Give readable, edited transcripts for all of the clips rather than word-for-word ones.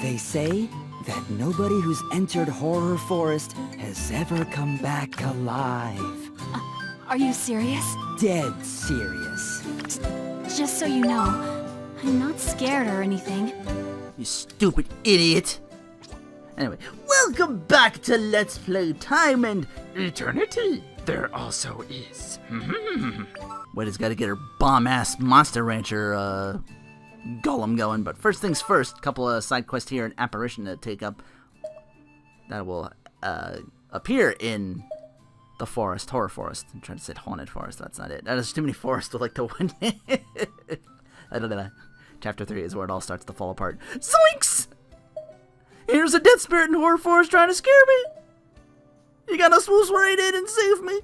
They say that nobody who's entered Horror Forest has ever come back alive. Are you serious? Dead serious. Just so you know, I'm not scared or anything. You stupid idiot. Anyway, welcome back to Let's Play Time and Eternity. There also is. Wedi's got to get her bomb-ass Monster Rancher golem going, but first things first, couple of side quests here, an apparition to take up that will appear in the forest, Horror Forest. I'm trying to say Haunted Forest, that's not it. There's too many forests with like the one. I don't know. Chapter 3 is where it all starts to fall apart. Zoinks! Here's a death spirit in Horror Forest trying to scare me. You gotta swoosh right in and save me.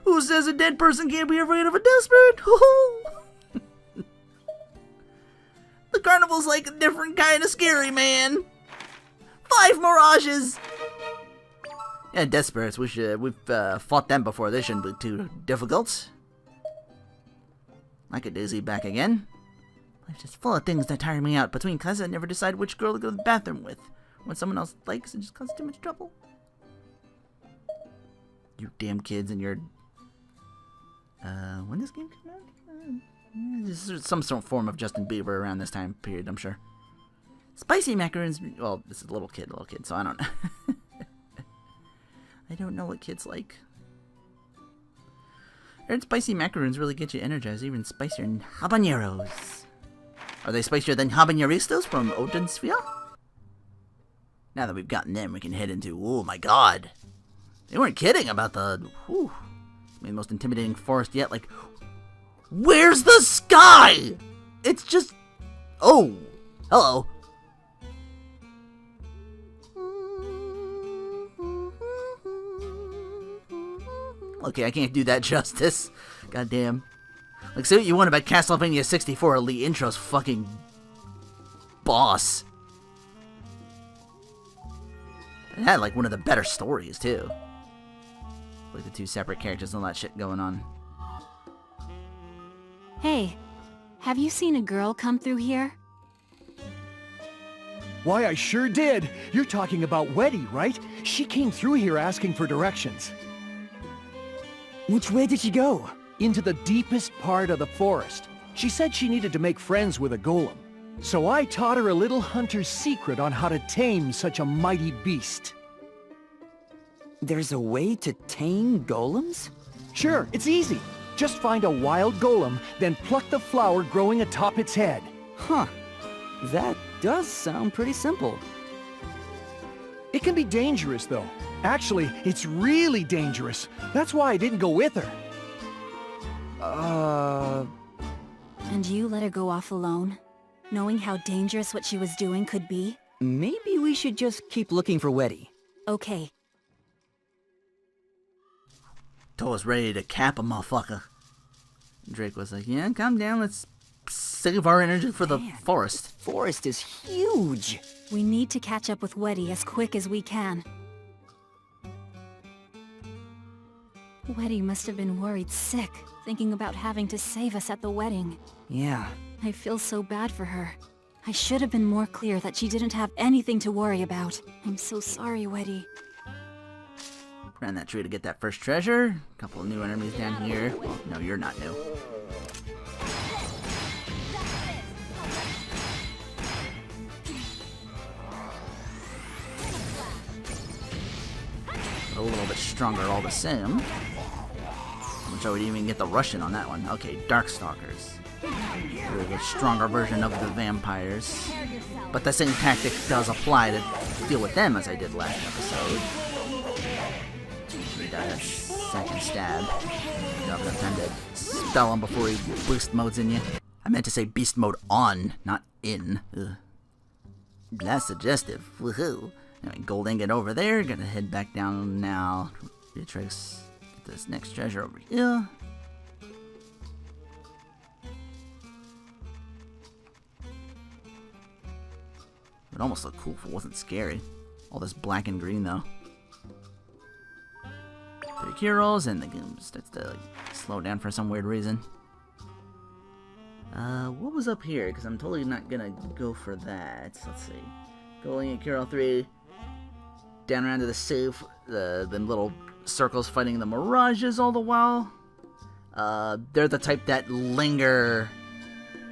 Who says a dead person can't be afraid of a death spirit? The carnival's like a different kind of scary, man. 5 mirages. Yeah, death spirits. We've fought them before. They shouldn't be too difficult. Like a daisy back again. Life's just full of things that tire me out. Between classes, I never decide which girl to go to the bathroom with. When someone else likes, it just causes too much trouble. You damn kids and your... when this game came out? There's some sort of form of Justin Bieber around this time period, I'm sure. Spicy macaroons... Well, this is a little kid, so I don't know. I don't know what kids like. I heard spicy macaroons really get you energized, even spicier than habaneros. Are they spicier than habaneristas from Odinsphere? Now that we've gotten them, we can head into... Oh my god! They weren't kidding about the... Whew, the most intimidating forest yet, like... Where's the sky? It's just... Oh! Hello. Okay, I can't do that justice. Goddamn. Like, say what you want about Castlevania 64, Elite Intro's fucking... boss. It had, like, one of the better stories, too. Like, the 2 separate characters and all that shit going on. Hey, have you seen a girl come through here? Why, I sure did. You're talking about Wedi, right? She came through here asking for directions. Which way did she go? Into the deepest part of the forest. She said she needed to make friends with a golem. So I taught her a little hunter's secret on how to tame such a mighty beast. There's a way to tame golems? Sure, it's easy. Just find a wild golem, then pluck the flower growing atop its head. Huh. That does sound pretty simple. It can be dangerous, though. Actually, it's really dangerous. That's why I didn't go with her. And you let her go off alone, knowing how dangerous what she was doing could be? Maybe we should just keep looking for Wedi. Okay. Toa's ready to cap a motherfucker. Drake was like, yeah, calm down, let's save our energy for the forest. Forest is huge. We need to catch up with Wedi as quick as we can. Wedi must have been worried sick, thinking about having to save us at the wedding. Yeah. I feel so bad for her. I should have been more clear that she didn't have anything to worry about. I'm so sorry, Wedi. Around that tree to get that first treasure. Couple of new enemies down here. Well, no, you're not new. A little bit stronger all the same. Which I would even get the Russian on that one. Okay, Darkstalkers. A stronger version of the vampires. But the same tactic does apply to deal with them as I did last episode. Second stab. Got enough time to spell him before he boost modes in you. I meant to say beast mode on, not in. Ugh. That's suggestive. Woohoo. Anyway, gold ingot over there. Gonna head back down now. Beatrix, get this next treasure over here. It almost looked cool if it wasn't scary. All this black and green though. 3 Kuros, and the game starts to like, slow down for some weird reason. What was up here? Because I'm totally not gonna go for that. Let's see. Going and cure all 3. Down around to the safe. Them little circles fighting the mirages all the while. They're the type that linger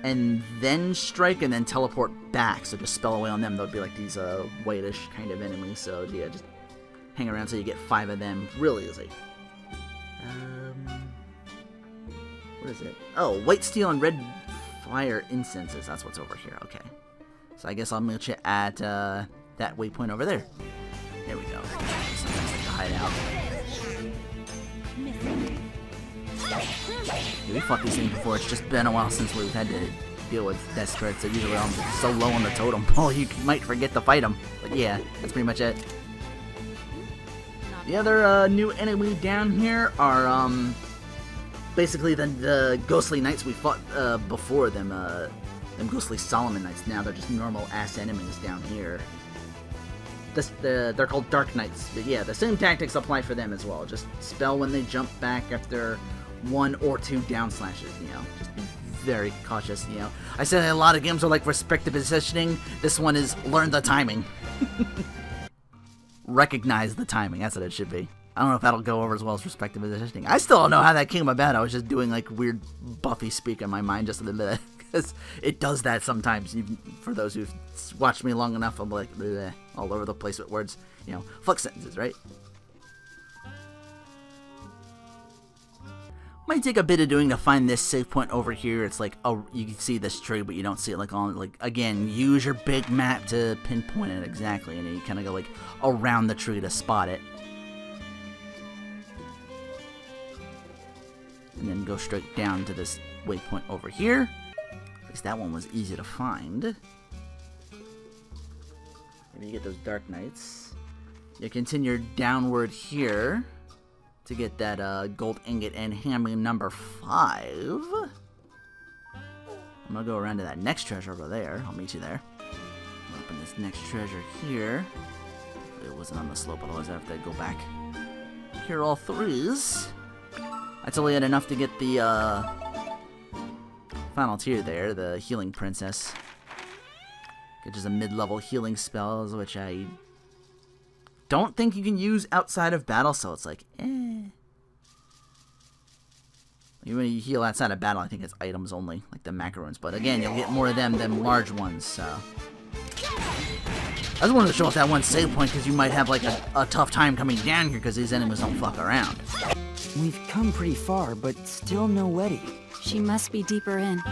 and then strike and then teleport back. So just spell away on them. They'll be like these whitish kind of enemies. So yeah, just hang around so you get 5 of them real easy. What is it? Oh, white steel and red fire incenses. That's what's over here. Okay. So I guess I'll meet you at that waypoint over there. There we go. Sometimes like to hide out. Yeah, we fought these things before. It's just been a while since we've had to deal with death spirits. They're usually so low on the totem pole you might forget to fight them. But yeah, that's pretty much it. The other new enemy down here are basically the ghostly knights we fought before them. Them ghostly Solomon knights. Now they're just normal ass enemies down here. They're called Dark Knights, but yeah, the same tactics apply for them as well. Just spell when they jump back after 1 or 2 down slashes, you know. Just be very cautious, you know. I said a lot of games are like respect the positioning. This one is learn the timing. Recognize the timing, that's what it should be. I don't know if that'll go over as well as respect the positioning. I still don't know how that came about. I was just doing like weird Buffy speak in my mind just a little bit. Because it does that sometimes. For those who've watched me long enough, I'm like bleh, all over the place with words. You know, flex sentences, right? Might take a bit of doing to find this save point over here. It's like, oh, you can see this tree, but you don't see it like on, like, again, use your big map to pinpoint it exactly. And then you kind of go like around the tree to spot it. And then go straight down to this waypoint over here. At least that one was easy to find. Maybe you get those Dark Knights. You continue downward here to get that gold ingot and hammer number 5. I'm gonna go around to that next treasure over there. I'll meet you there. Open this next treasure here. It wasn't on the slope, otherwise I have to go back. Cure all 3s. I totally had enough to get the final tier there, the Healing Princess. Which is a mid-level healing spell, which I don't think you can use outside of battle, so it's like, eh. When you heal outside of battle, I think it's items only, like the macaroons. But again, you'll get more of them than large ones, so. I just wanted to show off that one save point, because you might have like a tough time coming down here, because these enemies don't fuck around. We've come pretty far, but still no Wedi. She must be deeper in.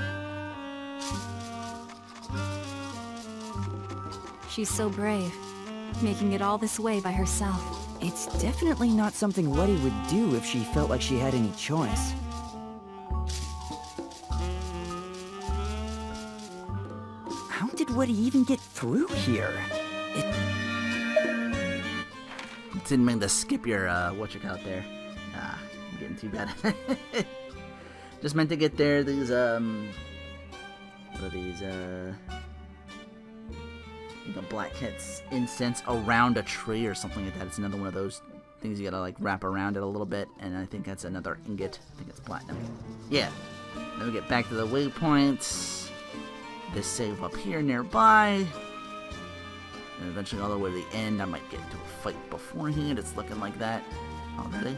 She's so brave, making it all this way by herself. It's definitely not something Wedi would do if she felt like she had any choice. How did Wedi even get through here? Didn't mean to skip your, what you got there. Ah, I'm getting too bad. Just meant to get there, these, what are these, the Black Cat's incense around a tree or something like that. It's another one of those things you gotta, like, wrap around it a little bit, and I think that's another ingot. I think it's platinum. Yeah. Then we get back to the waypoints. This save up here nearby. And eventually all the way to the end, I might get into a fight beforehand. It's looking like that already.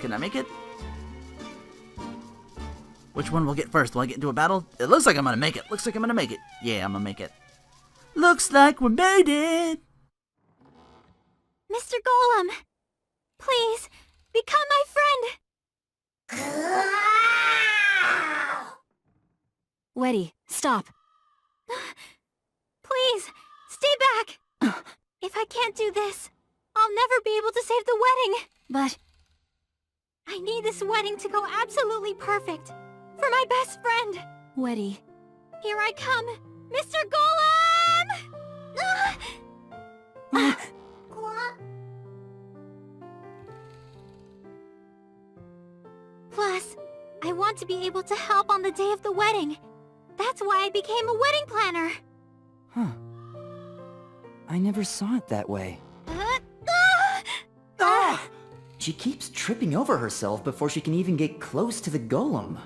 Can I make it? Which one will get first? Will I get into a battle? It looks like I'm gonna make it. Looks like I'm gonna make it. Yeah, I'm gonna make it. Looks like we made it! Mr. Golem! Please, become my friend! Wedi, stop. Please, stay back! If I can't do this, I'll never be able to save the wedding! But I need this wedding to go absolutely perfect. For my best friend! Wedi. Here I come! Mr. Golem! Plus, I want to be able to help on the day of the wedding. That's why I became a wedding planner. Huh. I never saw it that way. She keeps tripping over herself before she can even get close to the golem.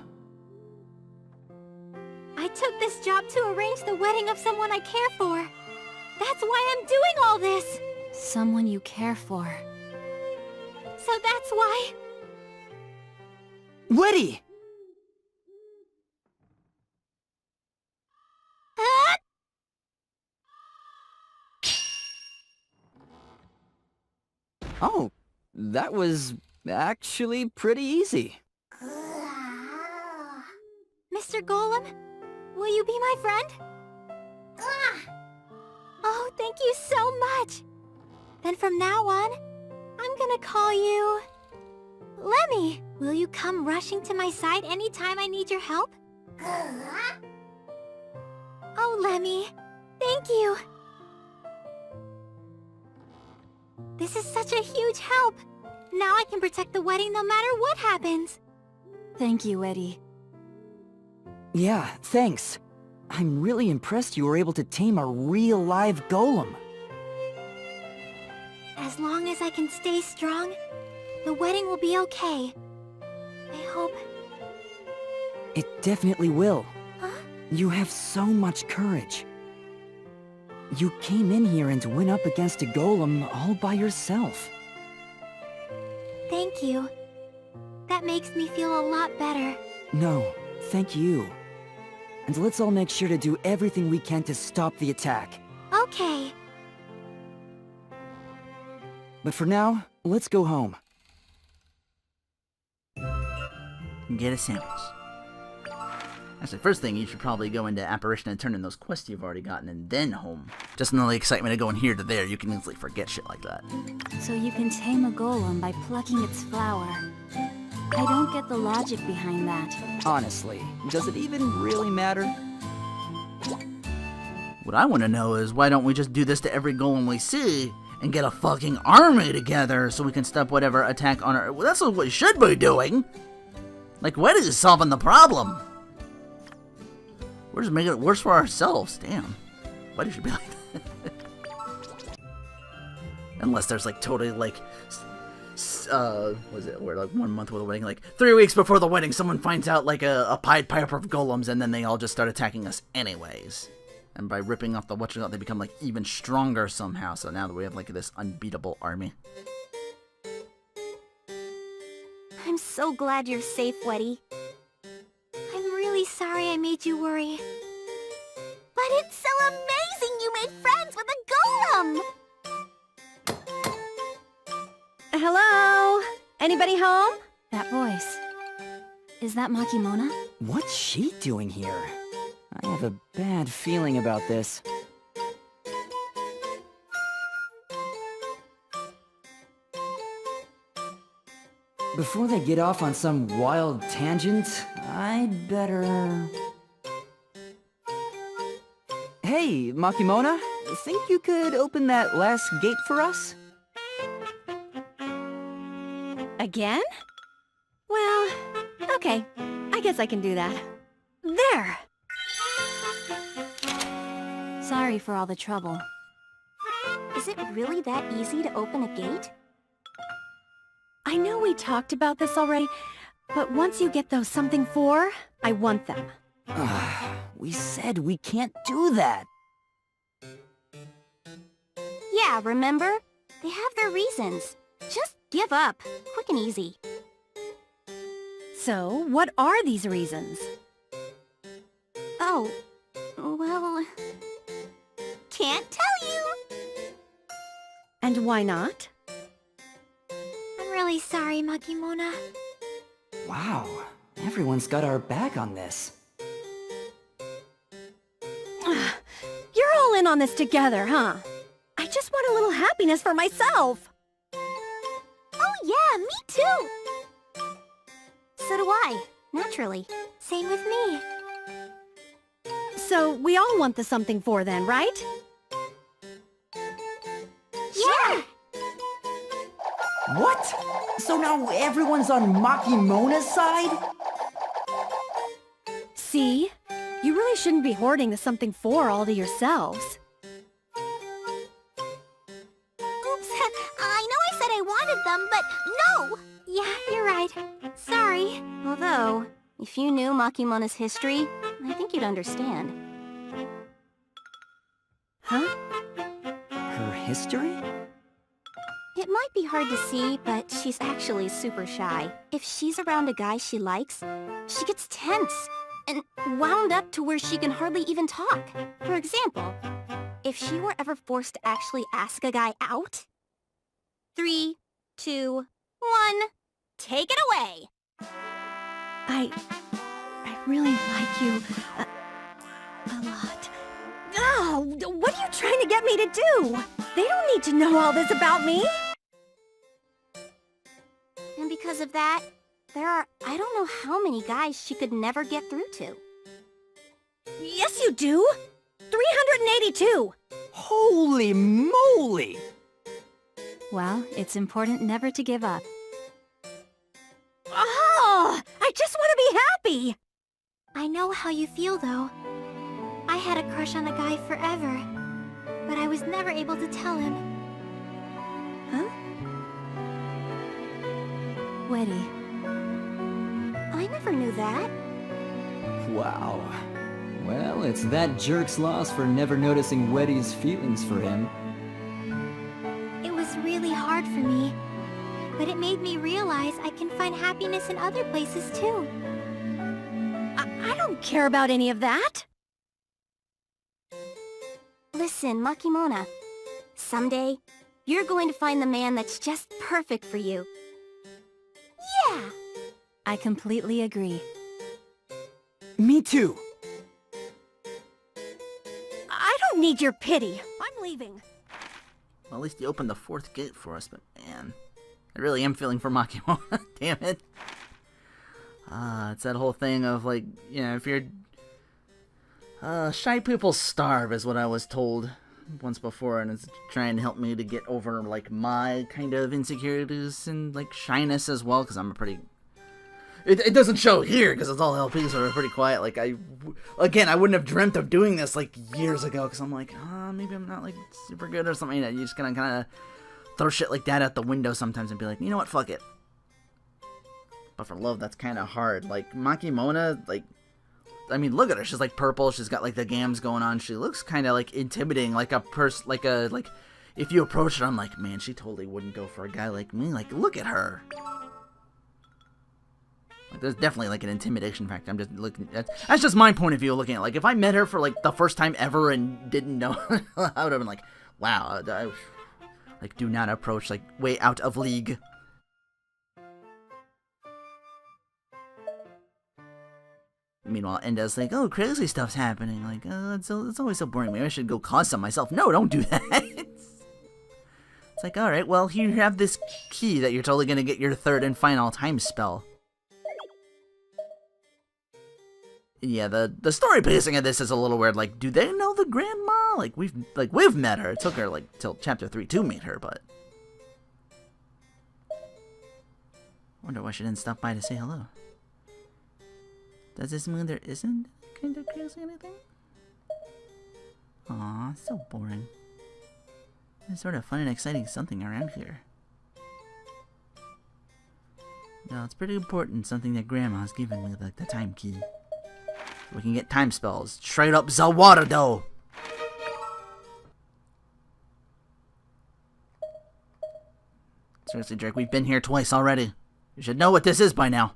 I took this job to arrange the wedding of someone I care for. That's why I'm doing all this. Someone you care for. So that's why... Wedi! Ah! Oh, that was actually pretty easy. Mr. Golem, will you be my friend? Oh, thank you so much. Then from now on, I'm gonna call you... Lemmy. Will you come rushing to my side anytime I need your help? Oh, Lemmy, thank you. This is such a huge help. Now I can protect the wedding no matter what happens. Thank you, Wedi. Yeah, thanks. I'm really impressed you were able to tame a real live golem. As long as I can stay strong, the wedding will be okay. I hope... It definitely will. Huh? You have so much courage. You came in here and went up against a golem all by yourself. Thank you. That makes me feel a lot better. No, thank you. And let's all make sure to do everything we can to stop the attack. Okay. But for now, let's go home. Get a sandwich. Actually, first thing, you should probably go into Apparition and turn in those quests you've already gotten, and then home. Just in the excitement of going here to there, you can easily forget shit like that. So you can tame a golem by plucking its flower. I don't get the logic behind that. Honestly, does it even really matter? What I want to know is, why don't we just do this to every golem we see, and get a fucking army together so we can stop whatever attack on our... Well, that's what we should be doing! Like, Wedi is solving the problem! We're just making it worse for ourselves. Damn. Why should be like that? Unless there's like totally like, was it? We're like 1 month with the wedding. Like 3 weeks before the wedding, someone finds out like a Pied Piper of golems, and then they all just start attacking us anyways. And by ripping off the whatchamacallit, they become like even stronger somehow. So now that we have like this unbeatable army. I'm so glad you're safe, Wedi. I'm really sorry I made you worry. But it's so amazing you made friends with a golem! Hello? Anybody home? That voice. Is that Makimona? What's she doing here? I have a bad feeling about this. Before they get off on some wild tangent, I'd better... Hey, Makimona, think you could open that last gate for us? Again? Well, okay. I guess I can do that. There! Sorry for all the trouble. Is it really that easy to open a gate? I know we talked about this already, but once you get those something for, I want them. We said we can't do that. Yeah, remember? They have their reasons. Just give up, quick and easy. So, what are these reasons? Oh, well... Can't tell you! And why not? I'm really sorry, Makimona. Wow, everyone's got our back on this. You're all in on this together, huh? I just want a little happiness for myself! Oh yeah, me too! So do I, naturally. Same with me. So, we all want the something for then, right? Yeah! What? So now everyone's on Makimona's side? See? You really shouldn't be hoarding the something for all to yourselves. Oops, I know I said I wanted them, but no! Yeah, you're right. Sorry. Although, if you knew Makimona's history, I think you'd understand. Huh? Her history? It might be hard to see, but she's actually super shy. If she's around a guy she likes, she gets tense and wound up to where she can hardly even talk. For example, if she were ever forced to actually ask a guy out... 3, 2, 1, take it away! I really like you a lot. Oh, what are you trying to get me to do? They don't need to know all this about me. And because of that, there are I don't know how many guys she could never get through to. Yes, you do. 382. Holy moly! Well, it's important never to give up. Oh, I just want to be happy. I know how you feel, though. I had a crush on a guy forever, but I was never able to tell him. Huh? Wedi. I never knew that. Wow. Well, it's that jerk's loss for never noticing Wedi-ing's feelings for him. It was really hard for me, but it made me realize I can find happiness in other places, too. I don't care about any of that. Listen, Makimona. Someday, you're going to find the man that's just perfect for you. Yeah! I completely agree. Me too. I don't need your pity. I'm leaving. Well, at least you opened the 4th gate for us, but man, I really am feeling for Makimona. Damn it. It's that whole thing of like, you know, if you're... shy people starve is what I was told once before, and it's trying to help me to get over, like, my kind of insecurities and, like, shyness as well, because I'm a pretty... It doesn't show here, because it's all LPs, so they're pretty quiet. Like, I wouldn't have dreamt of doing this, like, years ago, because I'm like, maybe I'm not, like, super good or something. You just gonna kind of throw shit like that out the window sometimes and be like, you know what, fuck it. But for love, that's kind of hard. Like, Makimona, like, I mean, look at her. She's, like, purple. She's got, like, the gams going on. She looks kind of, like, intimidating. Like a like, if you approach her, I'm like, man, she totally wouldn't go for a guy like me. Like, look at her. Like, there's definitely, like, an intimidation factor. I'm just looking, that's just my point of view looking at it. Like, if I met her for, like, the first time ever and didn't know, I would have been like, wow, like, do not approach, like, way out of league. Meanwhile, Enda's like, oh, crazy stuff's happening. Like, it's always so boring. Maybe I should go cause some myself. No, don't do that. It's like, alright, well, here you have this key that you're totally gonna get your 3rd and final time spell. Yeah, the story pacing of this is a little weird. Like, do they know the grandma? Like, we've met her. It took her, like, till chapter 3 to meet her, but... Wonder why she didn't stop by to say hello. Does this mean there isn't kind of crazy anything? Aw, so boring. There's sort of fun and exciting something around here. No, it's pretty important, something that Grandma's given me, like the time key. We can get time spells. Straight up the water, though! Seriously, Drake, we've been here twice already. You should know what this is by now.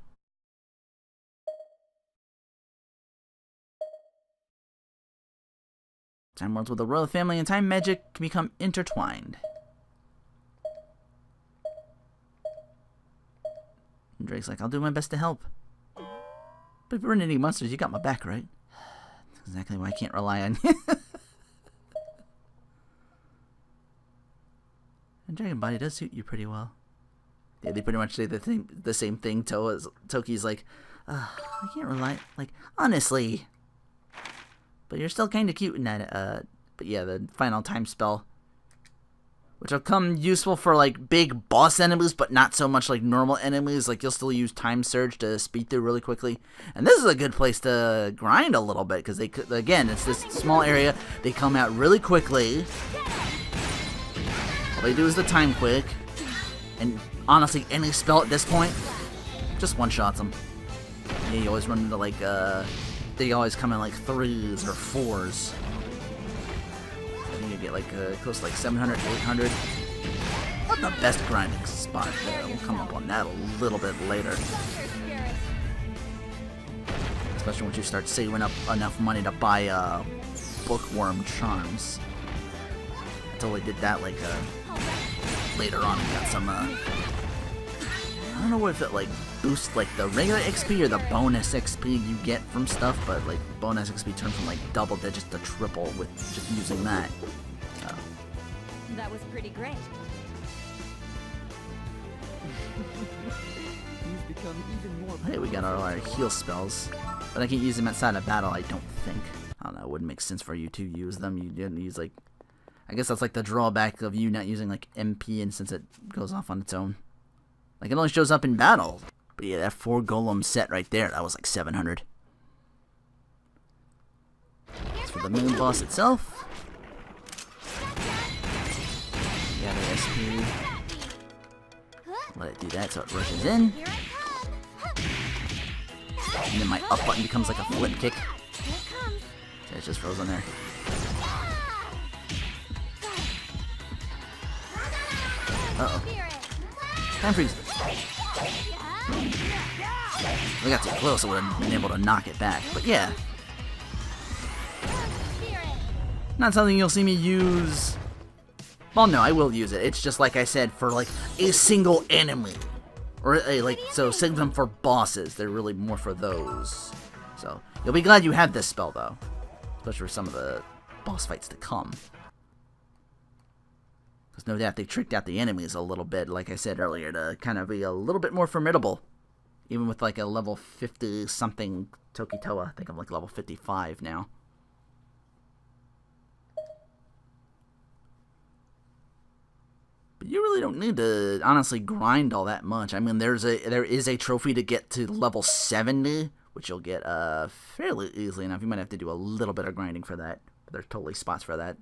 Time worlds with the royal family and time magic can become intertwined. And Drake's like, I'll do my best to help. But if we're in any monsters, you got my back, right? That's exactly why I can't rely on you. And Dragon Body does suit you pretty well. Yeah, they pretty much say the same thing. Toki's like, I can't rely, like, honestly. But you're still kind of cute in that, but yeah, the final time spell. Which will come useful for, like, big boss enemies, but not so much like normal enemies. Like, you'll still use Time Surge to speed through really quickly. And this is a good place to grind a little bit, because they could, again, it's this small area. They come out really quickly. All they do is the time quick. And honestly, any spell at this point just one-shots them. Yeah, you always run into like, they always come in like 3s or 4s. I think you get like close to like 700, 800. Not the best grinding spot there. We'll come up on that a little bit later. Especially once you start saving up enough money to buy bookworm charms. I totally did that like later on. We got some I don't know if it like boosts like the regular XP or the bonus XP you get from stuff, but like bonus XP turned from like double digits to triple with just using that. So. That was pretty great. Hey, we got our heal spells, but I can't use them outside of battle, I don't think. I don't know, it wouldn't make sense for you to use them. You didn't use like, I guess that's like the drawback of you not using like MP, and since it goes off on its own. Like it only shows up in battle. But yeah, that 4 golem set right there, that was like 700. As for the main boss itself, yeah, the SP. Let it do that so it rushes in. And then my up button becomes like a flip kick. So it just frozen there. Uh-oh. Time freeze. We got too close, I would have been able to knock it back. But yeah. Not something you'll see me use. Well, no, I will use it. It's just like I said, for like a single enemy. Or like, so save them for bosses. They're really more for those. So, you'll be glad you have this spell though. Especially for some of the boss fights to come. Because no doubt they tricked out the enemies a little bit, like I said earlier, to kind of be a little bit more formidable. Even with like a level 50 something Tokitoa. I think I'm like level 55 now. But you really don't need to honestly grind all that much. I mean, there is a trophy to get to level 70, which you'll get fairly easily enough. You might have to do a little bit of grinding for that, but there's totally spots for that.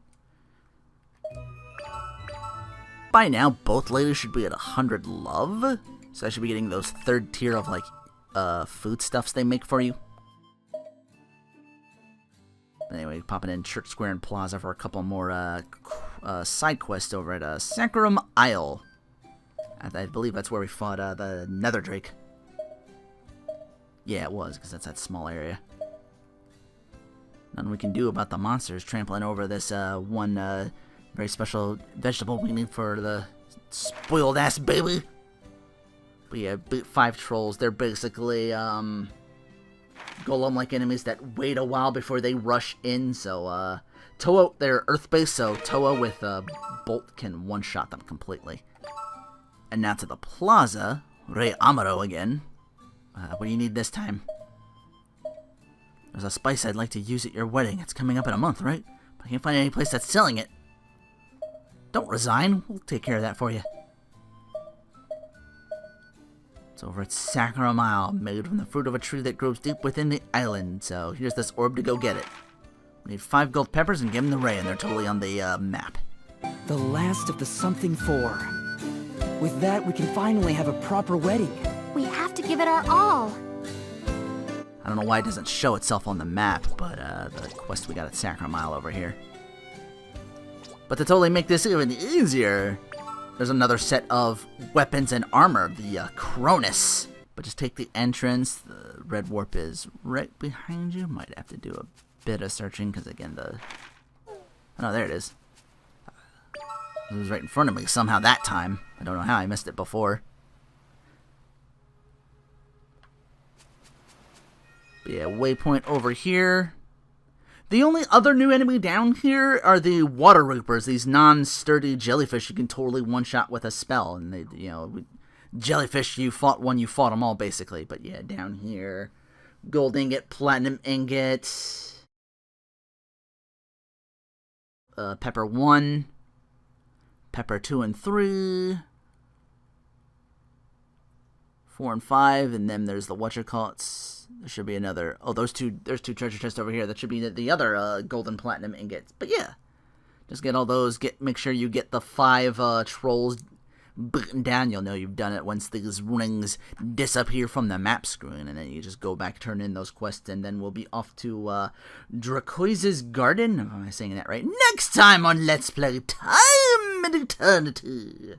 By now, both ladies should be at 100 love, so I should be getting those 3rd tier of like foodstuffs they make for you. Anyway, popping in Church Square and Plaza for a couple more side quests over at Saccharum Isle. I believe that's where we fought the Nether Drake. Yeah, it was, because that's that small area. Nothing we can do about the monsters trampling over this one very special vegetable we need for the spoiled ass baby. But yeah, 5 trolls. They're basically golem-like enemies that wait a while before they rush in. So Toa, they're earth-based, so Toa with Bolt can one-shot them completely. And now to the plaza, Rei Amuro again. What do you need this time? There's a spice I'd like to use at your wedding. It's coming up in a month, right? But I can't find any place that's selling it. Don't resign. We'll take care of that for you. It's over at Saccharum Isle, made from the fruit of a tree that grows deep within the island. So here's this orb to go get it. We need 5 gold peppers and give them the Ray, and they're totally on the map. The last of the something 4. With that, we can finally have a proper wedding. We have to give it our all. I don't know why it doesn't show itself on the map, but the quest we got at Saccharum Isle over here. But to totally make this even easier, there's another set of weapons and armor, the Cronus. But just take the entrance. The red warp is right behind you. Might have to do a bit of searching, because again, oh no, there it is. It was right in front of me somehow that time. I don't know how I missed it before. But yeah, waypoint over here. The only other new enemy down here are the water reapers, these non-sturdy jellyfish you can totally one-shot with a spell. And they, you know, jellyfish, you fought one, you fought them all basically. But yeah, down here, gold ingot, platinum ingot, pepper 1, pepper 2 and 3, 4 and 5, and then there's the whatchamacallits. There should be another. Oh, there's 2 treasure chests over here. That should be the other golden platinum ingots. But yeah, just get all those. Make sure you get the 5 trolls beaten down, you'll know you've done it once these rings disappear from the map screen, and then you just go back, turn in those quests, and then we'll be off to Dracoise's Garden. Am I saying that right? Next time on Let's Play Time and Eternity.